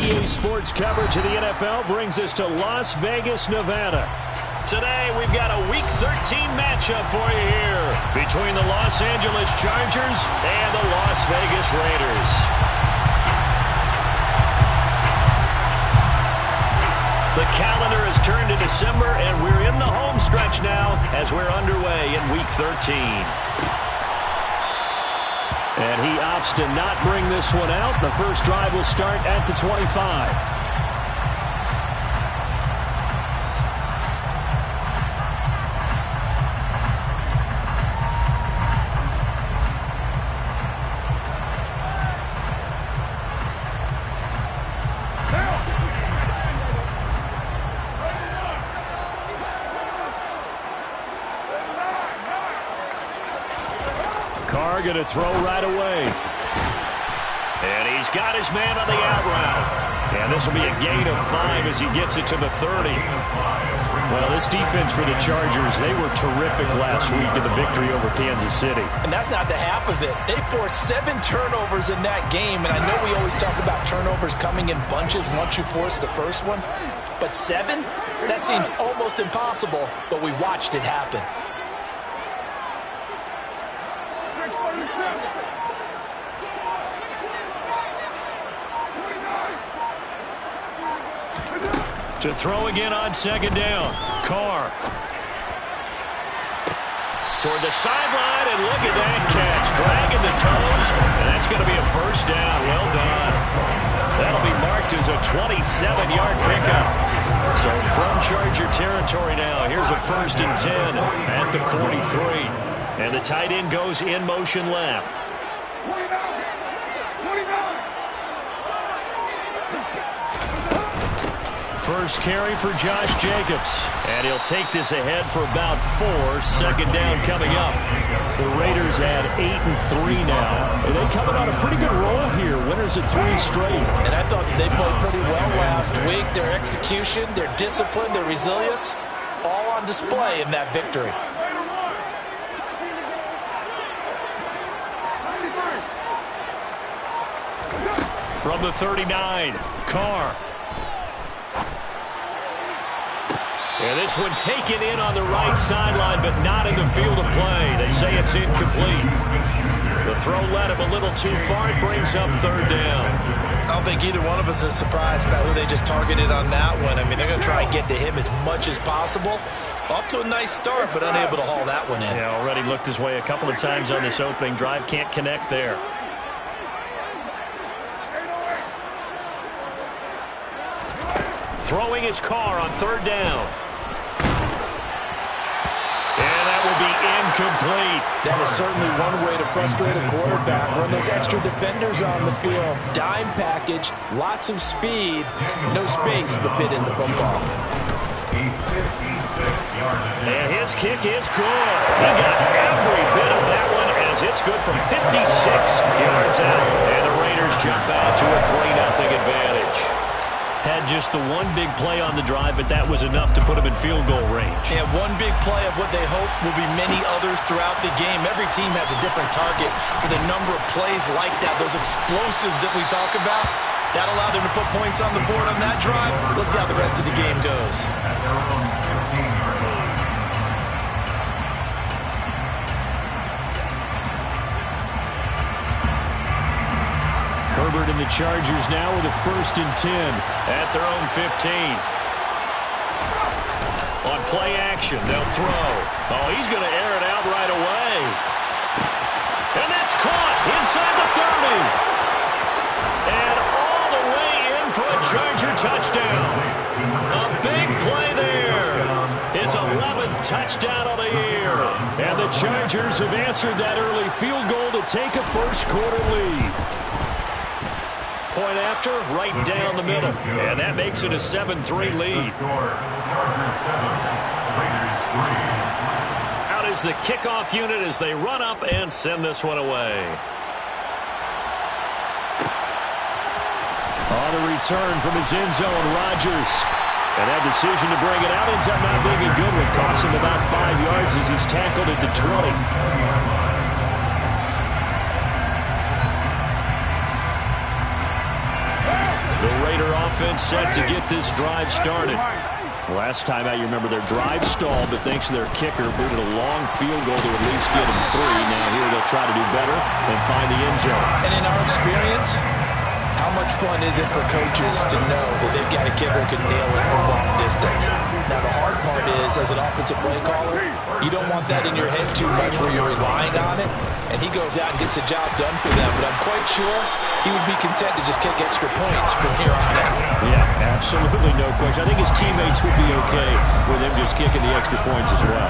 EA Sports coverage of the NFL brings us to Las Vegas, Nevada. Today, we've got a Week 13 matchup for you here between the Los Angeles Chargers and the Las Vegas Raiders. The calendar has turned to December, and we're in the home stretch now as we're underway in Week 13. And he opts to not bring this one out. The first drive will start at the 25. Carr going to throw right away. And he's got his man on the out route. And this will be a gain of 5 as he gets it to the 30. Well, this defense for the Chargers, they were terrific last week in the victory over Kansas City. And that's not the half of it. They forced 7 turnovers in that game. And I know we always talk about turnovers coming in bunches once you force the first one. But 7? That seems almost impossible. But we watched it happen. To throw again on second down. Carr. Toward the sideline, and look at that catch. Dragging the toes, and that's going to be a first down. Well done. That'll be marked as a 27-yard pickup. So from Charger territory now, here's a 1st and 10 at the 43. And the tight end goes in motion left. First carry for Josh Jacobs. And he'll take this ahead for about 4. Second down coming up. The Raiders at 8-3 now. And they coming on a pretty good roll here. Winners of 3 straight. And I thought they played pretty well last week. Their execution, their discipline, their resilience, all on display in that victory. From the 39, Carr. And this one taken in on the right sideline, but not in the field of play. They say it's incomplete. The throw led him a little too far. It brings up 3rd down. I don't think either one of us is surprised about who they just targeted on that one. I mean, they're going to try and get to him as much as possible. Off to a nice start, but unable to haul that one in. Yeah, already looked his way a couple of times on this opening drive. Can't connect there. Throwing his Carr on 3rd down. Will be incomplete. That is certainly one way to frustrate a quarterback. Run those extra defenders on the field. Dime package, lots of speed, no space to fit in the football. And his kick is good. He got every bit of that one as it's good from 56 yards out. And the Raiders jump out to a 3-0 advantage. Had just the one big play on the drive, but that was enough to put him in field goal range. Yeah, one big play of what they hope will be many others throughout the game. Every team has a different target for the number of plays like that, those explosives that we talk about. That allowed him to put points on the board on that drive. Let's see how the rest of the game goes. Herbert and the Chargers now with a 1st and 10 at their own 15. On play action, they'll throw. Oh, he's going to air it out right away. And that's caught inside the 30. And all the way in for a Charger touchdown. A big play there. His 11th touchdown of the year. And the Chargers have answered that early field goal to take a first-quarter lead. Point after, right down the middle. And that makes it a 7-3 lead. Out is the kickoff unit as they run up and send this one away. On the return from his end zone, Rodgers. And that decision to bring it out ends up not being a good one. Costs him about 5 yards as he's tackled at the 20. The Raider offense set to get this drive started. Last time out, you remember their drive stalled, but thanks to their kicker, booted a long field goal to at least get them 3. Now here they'll try to do better and find the end zone. And in our experience, how much fun is it for coaches to know that they've got a kicker who can nail it from long distance? Now, the hard part is, as an offensive play caller, you don't want that in your head too much where you're relying on it, and he goes out and gets the job done for them. But I'm quite sure he would be content to just kick extra points from here on out. Yeah, absolutely no question. I think his teammates would be okay with him just kicking the extra points as well.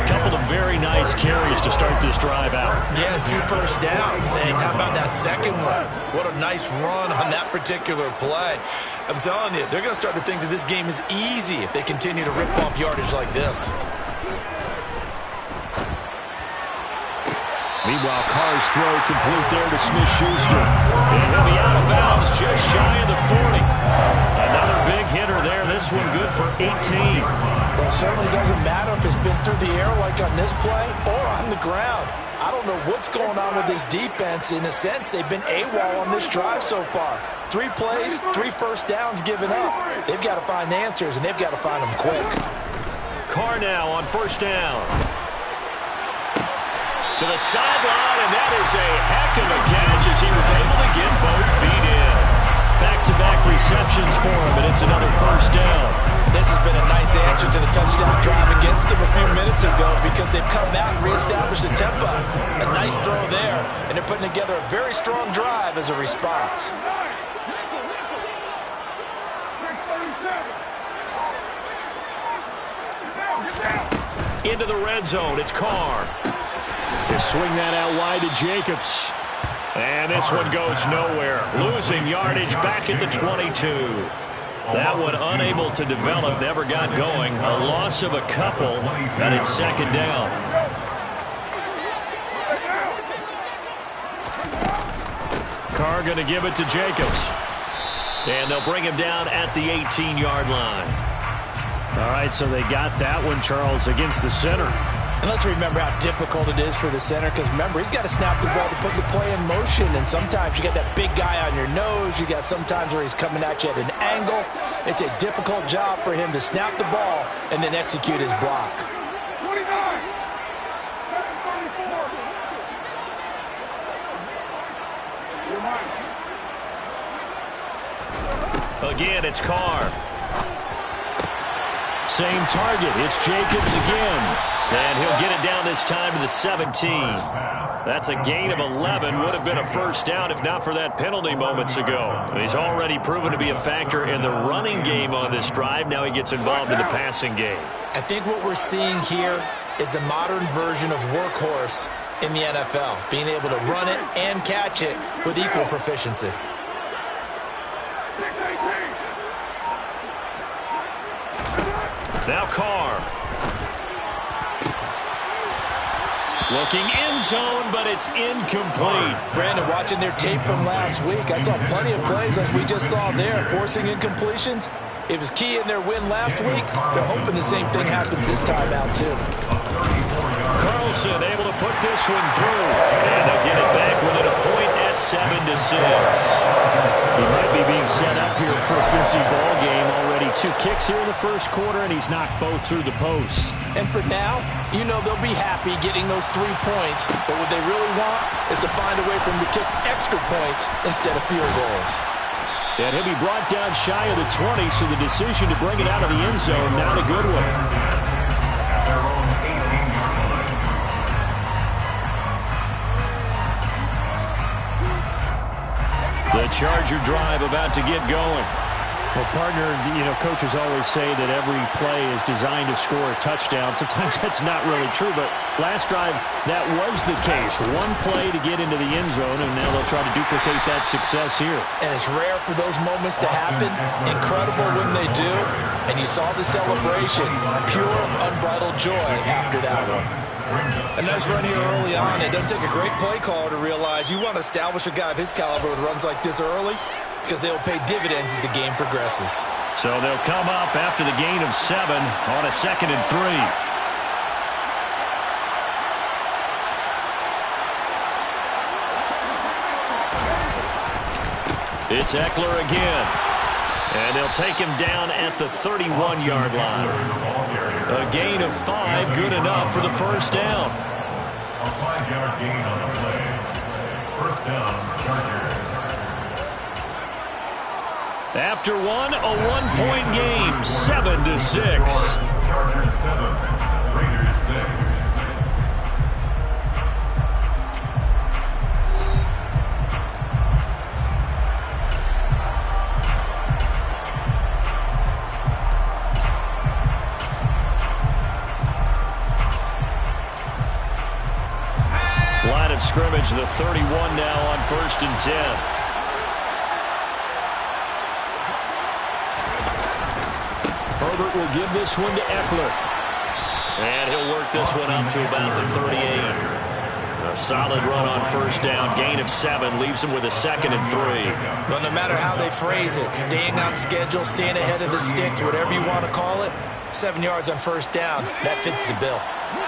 A couple of very nice carries to start this drive out. Yeah, 2 first downs. And how about that second one? What a nice run on that particular play. I'm telling you, they're going to start to think that this game is easy if they continue to rip off yardage like this. Meanwhile, Carr's throw complete there to Smith-Schuster. And he'll be out of bounds just shy of the 40. Another big hitter there. This one good for 18. Well, it certainly doesn't matter if it's been through the air like on this play or on the ground. I don't know what's going on with this defense. In a sense, they've been AWOL on this drive so far. 3 plays, 3 first downs given up. They've got to find the answers, and they've got to find them quick. Carr now on first down. To the sideline, and that is a heck of a catch as he was able to get both feet in. Back-to-back receptions for him, and it's another first down. This has been a nice answer to the touchdown drive against him a few minutes ago because they've come out and reestablished the tempo. A nice throw there, and they're putting together a very strong drive as a response. Into the red zone, it's Carr. They swing that out wide to Jacobs. And this one goes nowhere. Losing yardage back at the 22. That one unable to develop, never got going. A loss of a couple, and it's second down. Carr going to give it to Jacobs. And they'll bring him down at the 18-yard line. All right, so they got that one, Charles, against the center. And let's remember how difficult it is for the center because, remember, he's got to snap the ball to put the play in motion. And sometimes you got that big guy on your nose. You got sometimes where he's coming at you at an angle. It's a difficult job for him to snap the ball and then execute his block. 29. Again, it's Carr. Same target. It's Jacobs again. And he'll get it down this time to the 17. That's a gain of 11. Would have been a first down if not for that penalty moments ago. He's already proven to be a factor in the running game on this drive. Now he gets involved in the passing game. I think what we're seeing here is the modern version of workhorse in the NFL. Being able to run it and catch it with equal proficiency. Now Carr. Looking end zone, but it's incomplete. Brandon, watching their tape from last week, I saw plenty of plays like we just saw there, forcing incompletions. It was key in their win last week. They're hoping the same thing happens this time out, too. Carlson able to put this one through. And they'll get it back within a point at 7-6. He might be being set up here for a busy ball game. Already 2 kicks here in the first quarter, and he's knocked both through the posts. And for now, you know they'll be happy getting those 3 points. But what they really want is to find a way for them to kick extra points instead of field goals. And he'll be brought down shy of the 20, so the decision to bring it out of the end zone, not a good one. The Charger drive about to get going. Well, partner, coaches always say that every play is designed to score a touchdown. Sometimes that's not really true, but last drive, that was the case. 1 play to get into the end zone, and now they'll try to duplicate that success here. And it's rare for those moments to happen. Incredible when they do. And you saw the celebration. Pure, unbridled joy after that one. A nice run here early on. It doesn't take a great play caller to realize you want to establish a guy of his caliber with runs like this early, because they'll pay dividends as the game progresses. So they'll come up after the gain of 7 on a 2nd and 3. It's Eckler again. And they'll take him down at the 31-yard line. A gain of 5, good enough for the first down. A 5-yard gain on the play. First down, Chargers. After one, a one-point game, 7-6. Chargers 7, Raiders 6. Line of scrimmage, the 31 now on 1st and 10. Herbert will give this one to Eckler. And he'll work this one up to about the 38. A solid run on first down. Gain of 7 leaves him with a 2nd and 3. Well, no matter how they phrase it, staying on schedule, staying ahead of the sticks, whatever you want to call it, 7 yards on first down, that fits the bill.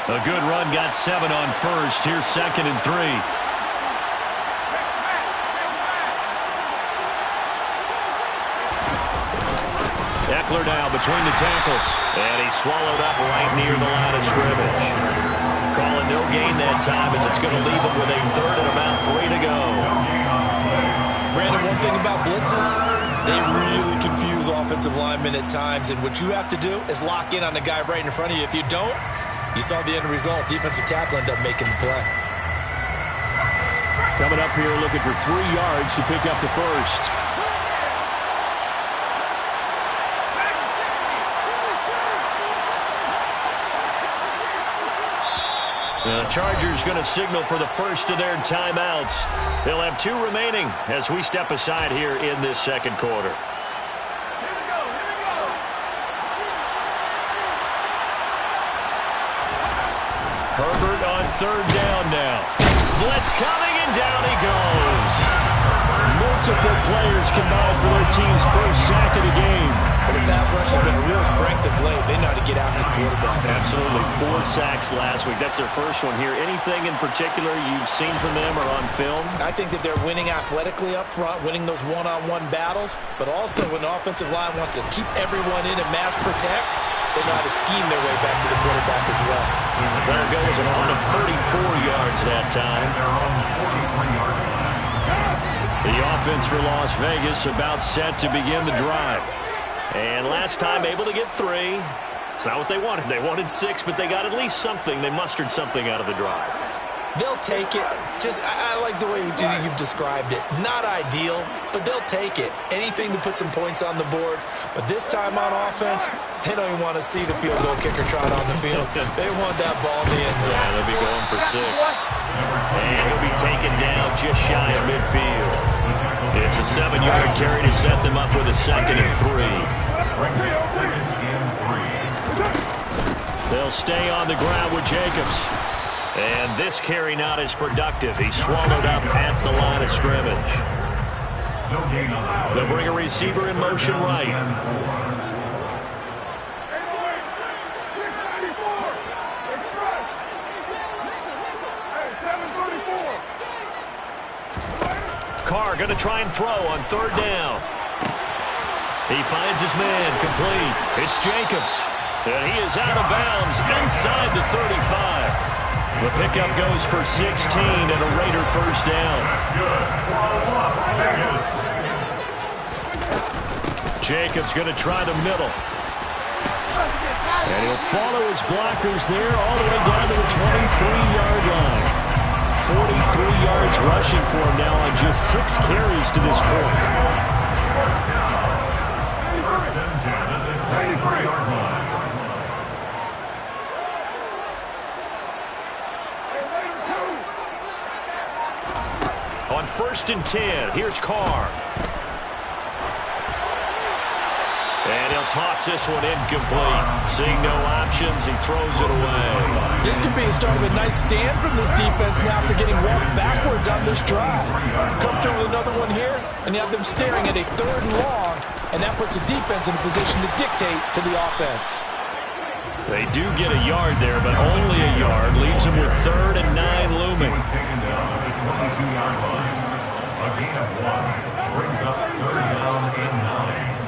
A good run, got 7 on first. Here's 2nd and 3. Eckler now between the tackles. And he's swallowed up right near the line of scrimmage. Calling no gain that time as it's going to leave him with a 3rd and about 3 to go. Brandon, one thing about blitzes, they really confuse offensive linemen at times. And what you have to do is lock in on the guy right in front of you. If you don't, you saw the end result. Defensive tackle ended up making the play. Coming up here looking for 3 yards to pick up the first. The Chargers going to signal for the first of their timeouts. They'll have 2 remaining as we step aside here in this second quarter. Herbert on 3rd down now. Blitz coming, and down he goes. Multiple players combined for their team's first sack of the game. Well, the pass rush has been a real strength of late. They know how to get after the quarterback. Absolutely. 4 sacks last week. That's their first one here. Anything in particular you've seen from them or on film? I think that they're winning athletically up front, winning those one-on-one battles, but also when the offensive line wants to keep everyone in and mass protect, they know how to scheme their way back to the quarterback as well. That'll go as a run of 34 yards that time. The offense for Las Vegas about set to begin the drive. And last time able to get 3. It's not what they wanted. They wanted 6, but they got at least something. They mustered something out of the drive. They'll take it. I like the way you've described it. Not ideal, but they'll take it. Anything to put some points on the board. But this time on offense, they don't even want to see the field goal kicker trot on the field. They want that ball in the end zone. Yeah, they'll be going for 6. And he'll be taken down just shy of midfield. It's a 7-yard carry to set them up with a 2nd and 3. They'll stay on the ground with Jacobs. And this carry not as productive. He's swallowed up at the line of scrimmage. They'll bring a receiver in motion right. Carr going to try and throw on 3rd down. He finds his man complete. It's Jacobs. And he is out of bounds inside the 35. The pickup goes for 16 and a Raider first down. Jacobs going to try the middle. And he'll follow his blockers there all the way down to the 23-yard line. 43 yards rushing for him now on just 6 carries to this point. First and 10 at the 23-yard line. On 1st and 10, here's Carr. And he'll toss this one incomplete. Seeing no options, he throws it away. This could be a start of a nice stand from this defense now after getting walked backwards on this drive. Come through with another one here, and you have them staring at a 3rd and long, and that puts the defense in a position to dictate to the offense. They do get a yard there, but only a yard. Leaves them with 3rd and 9 looming. Taken down at the 22-yard line. A gain of 1 brings up 3rd down and 9.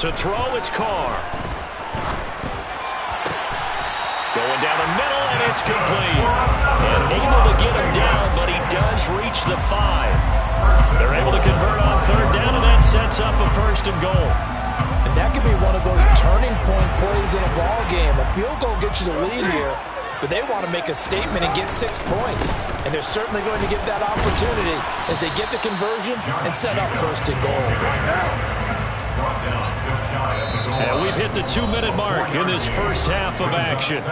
To throw, it's Carr. Going down the middle, and it's complete. And able to get him down, but he does reach the 5. They're able to convert on third down, and that sets up a 1st and goal. And that could be one of those turning point plays in a ball game. A field goal gets you the lead here, but they want to make a statement and get 6 points. And they're certainly going to get that opportunity as they get the conversion and set up 1st and goal. And we've hit the 2-minute mark in this first half of action.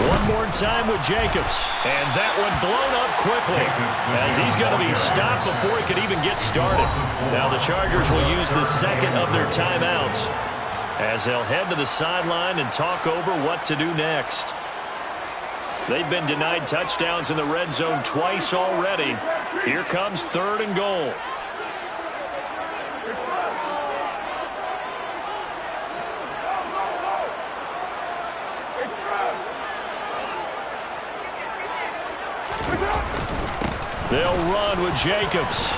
One more time with Jacobs. And that one blown up quickly as he's going to be stopped before he could even get started. Now the Chargers will use the second of their timeouts as they'll head to the sideline and talk over what to do next. They've been denied touchdowns in the red zone twice already. Here comes 3rd and goal. They'll run with Jacobs.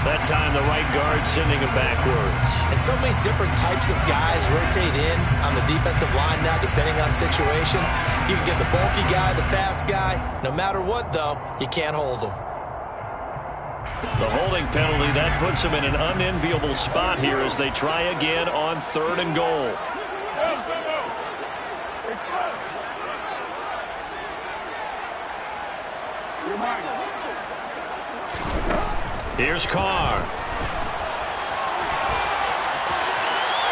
That time the right guard sending him backwards. And so many different types of guys rotate in on the defensive line now depending on situations. You can get the bulky guy, the fast guy. No matter what, though, you can't hold them. The holding penalty, that puts them in an unenviable spot here as they try again on 3rd and goal. Here's Carr.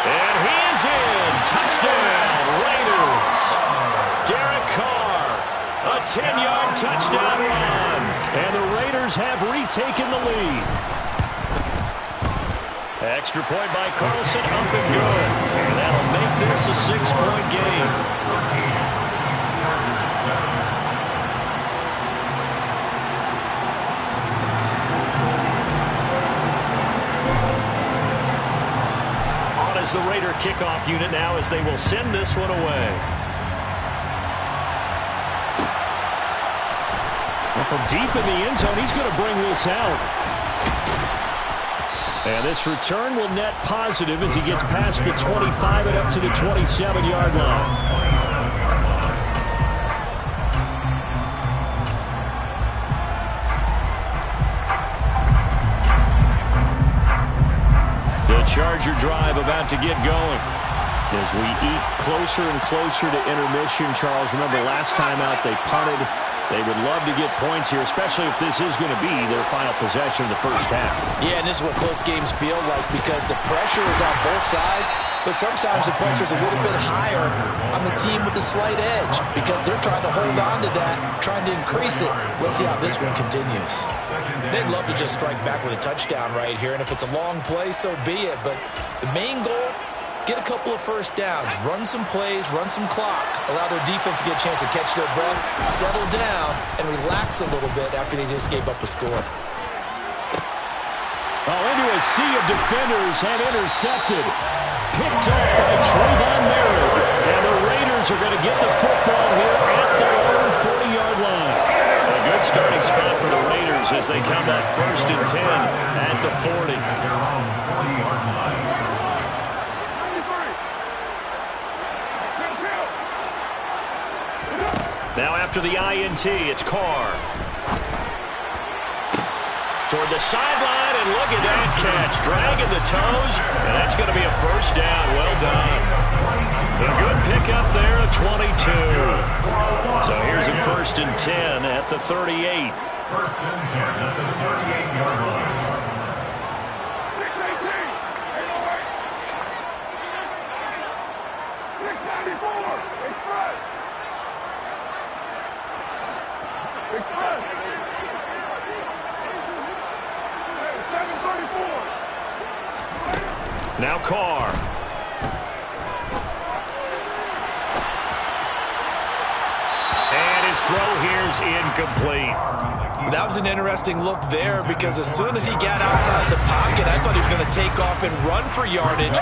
And he is in. Touchdown, Raiders. Derek Carr, a 10-yard touchdown run. And the Raiders have retaken the lead. Extra point by Carlson, up and good. And that'll make this a 6-point game. As the Raider kickoff unit now as they will send this one away. Well, from deep in the end zone, he's going to bring this out. And this return will net positive as he gets past the 25 and up to the 27-yard line. Charger drive about to get going. As we eat closer and closer to intermission, Charles, remember last time out they punted. They would love to get points here, especially if this is going to be their final possession of the first half. Yeah, and this is what close games feel like because the pressure is on both sides, but sometimes the pressure is a little bit higher on the team with the slight edge because they're trying to hold on to that, trying to increase it. Let's see how this one continues. They'd love to just strike back with a touchdown right here, and if it's a long play, so be it. But the main goal, get a couple of first downs, run some plays, run some clock, allow their defense to get a chance to catch their breath, settle down, and relax a little bit after they just gave up a score. Oh, into a sea of defenders and intercepted. Picked up by Trayvon Merritt. And the Raiders are going to get the football here at their own 40-yard line. A good starting spot for the Raiders as they come up 1st and 10 at the 40. Now after the INT, it's Carr. Toward the sideline, and look at that catch. Dragging the toes, and that's going to be a first down. Well done. A good pickup there at 22. So here's a 1st and 10 at the 38. 1st and 10 at the 38-yard line. 618. 694. Express. Express. 734. Now Carr. And his throw here is incomplete. That was an interesting look there because as soon as he got outside the pocket, I thought he was going to take off and run for yardage.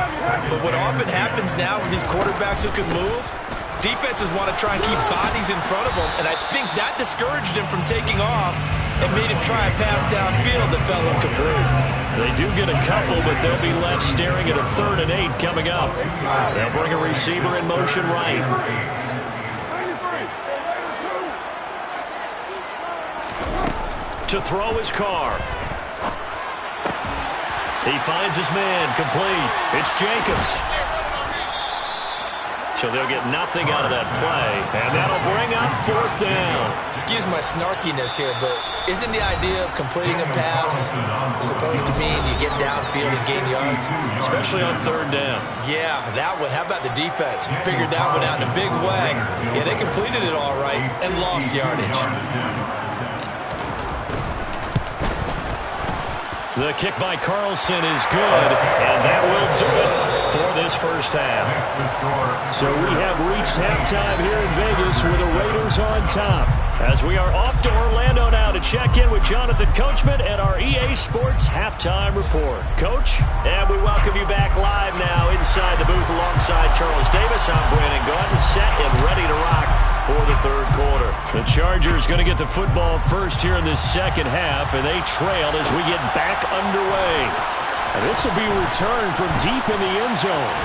But what often happens now with these quarterbacks who can move, defenses want to try and keep bodies in front of them, and I think that discouraged him from taking off and made him try a pass downfield that fell incomplete. They do get a couple, but they'll be left staring at a 3rd and 8 coming up. They'll bring a receiver in motion right. To throw his car. He finds his man, complete. It's Jacobs. So they'll get nothing out of that play, and that'll bring up 4th down. Excuse my snarkiness here, but isn't the idea of completing a pass supposed to mean you get downfield and gain yards? Especially on 3rd down. Yeah, that one. How about the defense? Figured that one out in a big way. Yeah, they completed it all right and lost yardage. The kick by Carlson is good, and that will do it for this first half. So we have reached halftime here in Vegas with the Raiders on top. As we are off to Orlando now to check in with Jonathan Coachman and our EA Sports Halftime Report. Coach, and we welcome you back live now inside the booth alongside Charles Davis. I'm Brandon Gaudin, set and ready to rock for the 3rd quarter. The Chargers going to get the football first here in this 2nd half, and they trail as we get back underway. And this will be returned from deep in the end zone.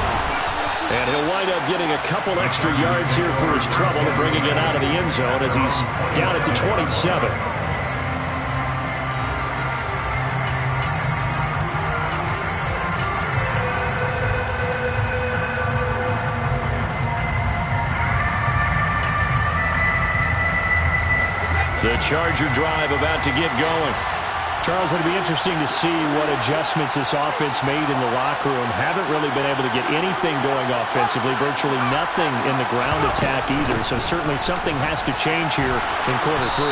And he'll wind up getting a couple extra yards here for his trouble and bringing it out of the end zone as he's down at the 27. The Charger drive about to get going. Charles, it'll be interesting to see what adjustments this offense made in the locker room. Haven't really been able to get anything going offensively, virtually nothing in the ground attack either. So certainly something has to change here in quarter 3.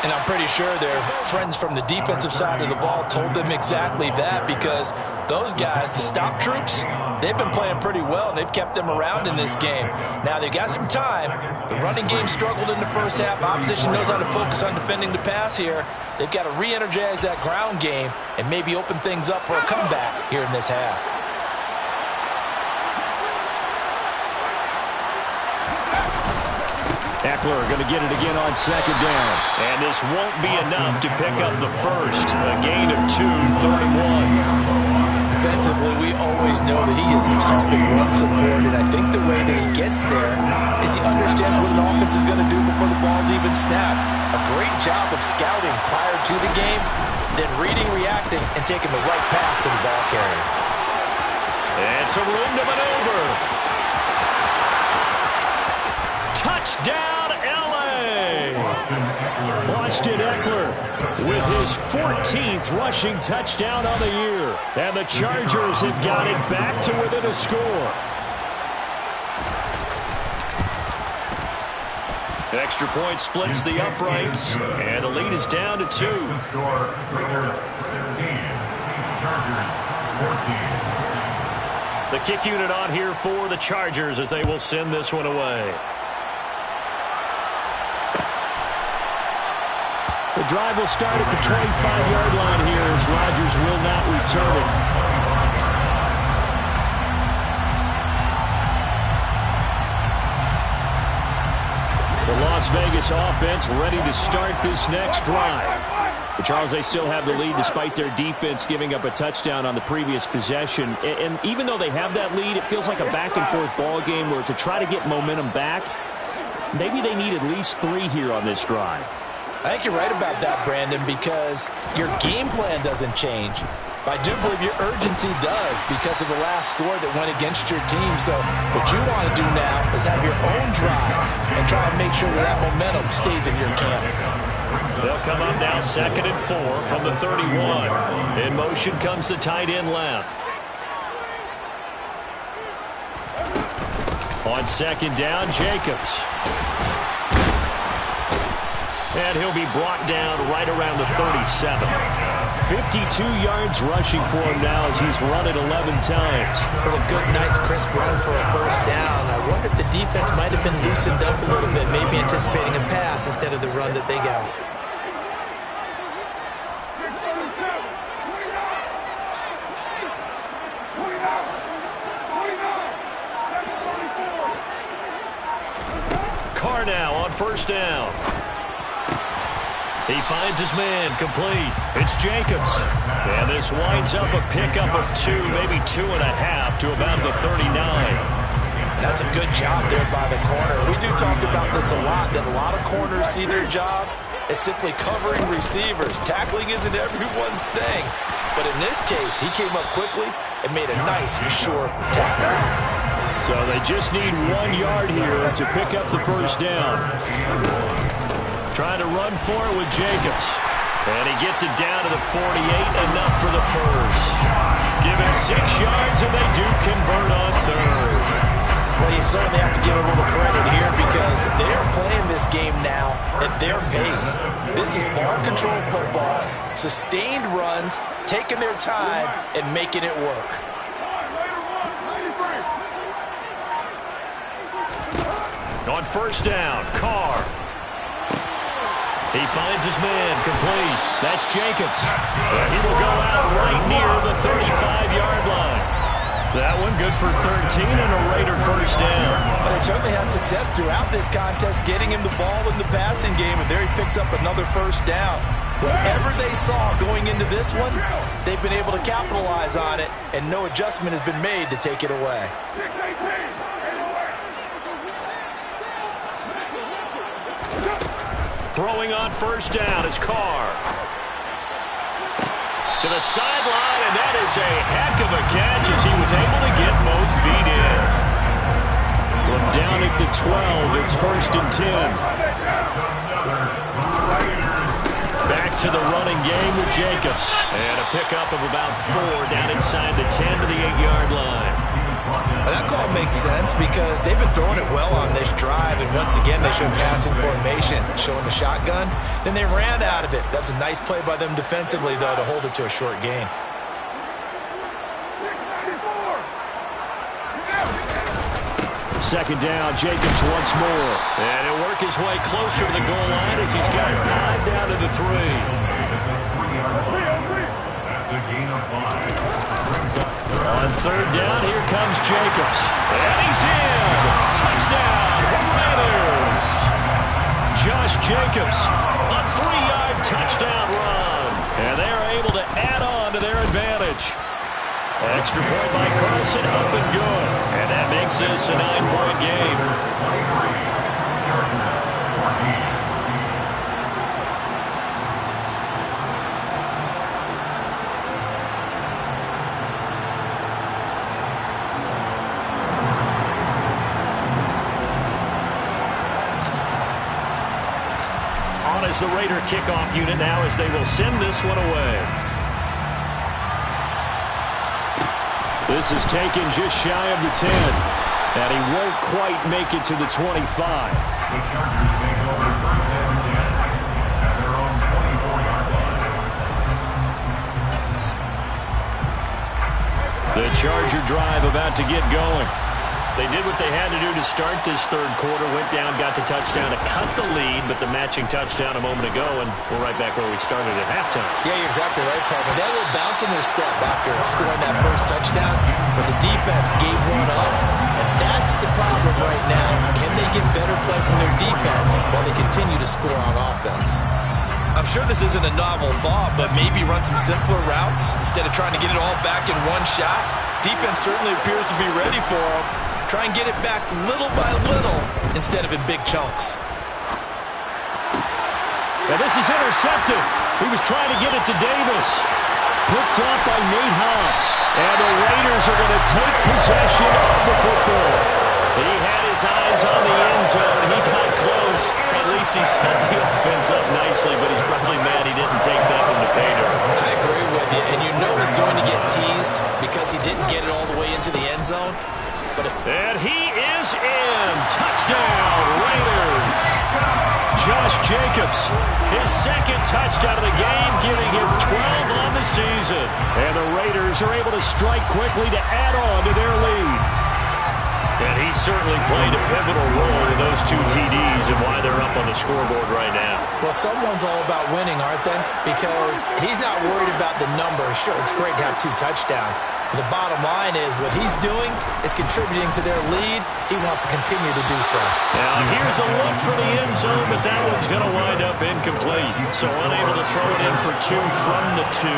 And I'm pretty sure their friends from the defensive side of the ball told them exactly that, because those guys, the stop troops, they've been playing pretty well, and they've kept them around in this game. Now, they've got some time. The running game struggled in the first half. Opposition knows how to focus on defending the pass here. They've got to re-energize that ground game and maybe open things up for a comeback here in this half. Eckler going to get it again on 2nd down. And this won't be enough to pick up the first. A gain of 2, 3rd and 1. Defensively, we always know that he is tough in run support, and I think the way that he gets there is he understands what an offense is going to do before the ball's even snapped. A great job of scouting prior to the game, then reading, reacting, and taking the right path to the ball carrier. And some room to maneuver. Touchdown, L.A. Austin Eckler with his 14th rushing touchdown on the year. And the Chargers have got it back to within a score. Extra point splits the uprights, and the lead is down to 2. Score, Raiders 16, Chargers 14. The kick unit on here for the Chargers as they will send this one away. The drive will start at the 25-yard line here as Rodgers will not return it. The Las Vegas offense ready to start this next drive. But Charles, they still have the lead despite their defense giving up a touchdown on the previous possession. And even though they have that lead, it feels like a back-and-forth ball game where to try to get momentum back, maybe they need at least 3 here on this drive. I think you're right about that, Brandon, because your game plan doesn't change. I do believe your urgency does because of the last score that went against your team. So what you want to do now is have your own drive and try to make sure that momentum stays in your camp. They'll come up now 2nd and 4 from the 31. In motion comes the tight end left. On 2nd down, Jacobs. And he'll be brought down right around the 37. 52 yards rushing for him now as he's run it 11 times. It's a good, nice, crisp run for a first down. I wonder if the defense might have been loosened up a little bit, maybe anticipating a pass instead of the run that they got. first down. He finds his man, complete. It's Jacobs. And this winds up a pickup of 2, maybe 2.5 to about the 39. That's a good job there by the corner. We do talk about this a lot, that a lot of corners see their job as simply covering receivers. Tackling isn't everyone's thing. But in this case, he came up quickly and made a nice, sure tackle. So they just need 1 yard here to pick up the first down. Trying to run for it with Jacobs. And he gets it down to the 48, enough for the first. Give him 6 yards, and they do convert on third. Well, you certainly have to give a little credit here because they're playing this game now at their pace. This is ball control football, sustained runs, taking their time, and making it work. On first down, Carr. He finds his man, complete. That's Jacobs. He will go out right near the 35-yard line. That one good for 13 and a Raider first down. But they certainly had success throughout this contest, getting him the ball in the passing game, and there he picks up another first down. Whatever they saw going into this one, they've been able to capitalize on it, and no adjustment has been made to take it away. Throwing on first down is Carr. To the sideline, and that is a heck of a catch as he was able to get both feet in. From down at the 12, it's first and 10. Back to the running game with Jacobs. And a pickup of about 4 down inside the 10 to the 8-yard line. That call makes sense because they've been throwing it well on this drive, and once again they showed passing formation, showing the shotgun. Then they ran out of it. That's a nice play by them defensively, though, to hold it to a short gain. Second down, Jacobs once more. And he'll work his way closer to the goal line as he's got 5 down to the 3. That's a gain of 5. On third down, here comes Jacobs. And he's in. Touchdown, Raiders. Josh Jacobs, a 3-yard touchdown run. And they're able to add on to their advantage. Extra point by Carlson, up and good. And that makes this a 9-point game. On as the Raider kickoff unit now as they will send this one away. This is taken just shy of the 10. And he won't quite make it to the 25. The Chargers take over first and 10 at their own 24-yard line. The Charger drive about to get going. They did what they had to do to start this third quarter. Went down, got the touchdown to cut the lead, but the matching touchdown a moment ago, and we're right back where we started at halftime. Yeah, you're exactly right, partner. They had a little bounce in their step after scoring that first touchdown, but the defense gave one up, and that's the problem right now. Can they get better play from their defense while they continue to score on offense? I'm sure this isn't a novel thought, but maybe run some simpler routes instead of trying to get it all back in one shot. Defense certainly appears to be ready for them. Try and get it back little by little instead of in big chunks. Now this is intercepted. He was trying to get it to Davis. Picked off by Nate Hobbs. And the Raiders are going to take possession of the football. He had his eyes on the end zone. He got close. At least he set the offense up nicely, but he's probably mad he didn't take that one to pay dirt. I agree with you, and you know he's going to get teased because he didn't get it all the way into the end zone. And he is in. Touchdown, Raiders. Josh Jacobs, his second touchdown of the game, giving him 12 on the season. And the Raiders are able to strike quickly to add on to their lead. And he certainly played a pivotal role in those 2 TDs and why they're up on the scoreboard right now. Well, someone's all about winning, aren't they? Because he's not worried about the number. Sure, it's great to have 2 touchdowns, The bottom line is what he's doing is contributing to their lead. He wants to continue to do so. Now here's a look for the end zone, but that one's going to wind up incomplete. So unable to throw it in for 2 from the 2.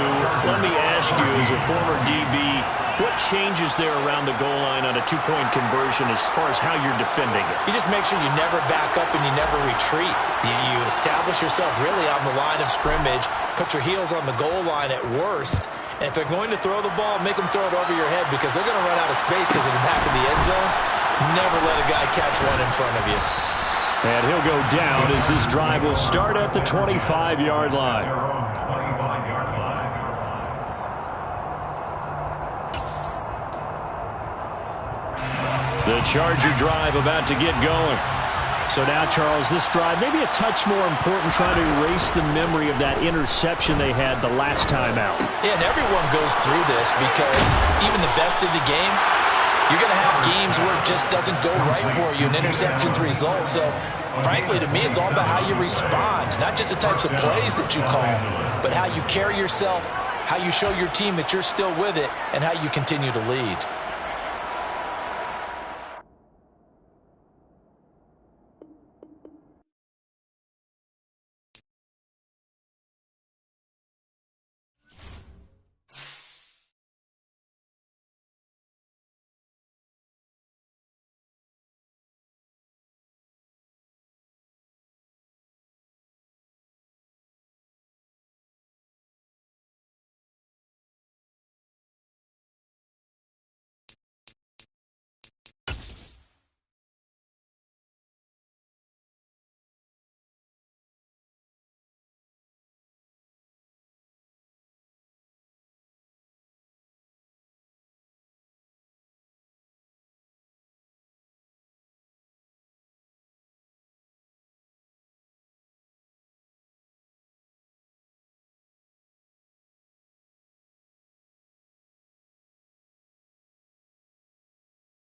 Let me ask you, as a former DB, what changes there around the goal line on a 2-point conversion as far as how you're defending it? You just make sure you never back up and you never retreat. You establish yourself really on the line of scrimmage, put your heels on the goal line at worst, and if they're going to throw the ball, make them throw it over your head because they're going to run out of space because of the back of the end zone. Never let a guy catch one in front of you. And he'll go down as this drive will start at the 25-yard line. The Charger drive about to get going. So now, Charles, this drive maybe a touch more important, trying to erase the memory of that interception they had the last time out. Yeah, and everyone goes through this because even the best of the game, you're going to have games where it just doesn't go right for you, and interceptions result. So, frankly, to me, it's all about how you respond, not just the types of plays that you call, but how you carry yourself, how you show your team that you're still with it, and how you continue to lead.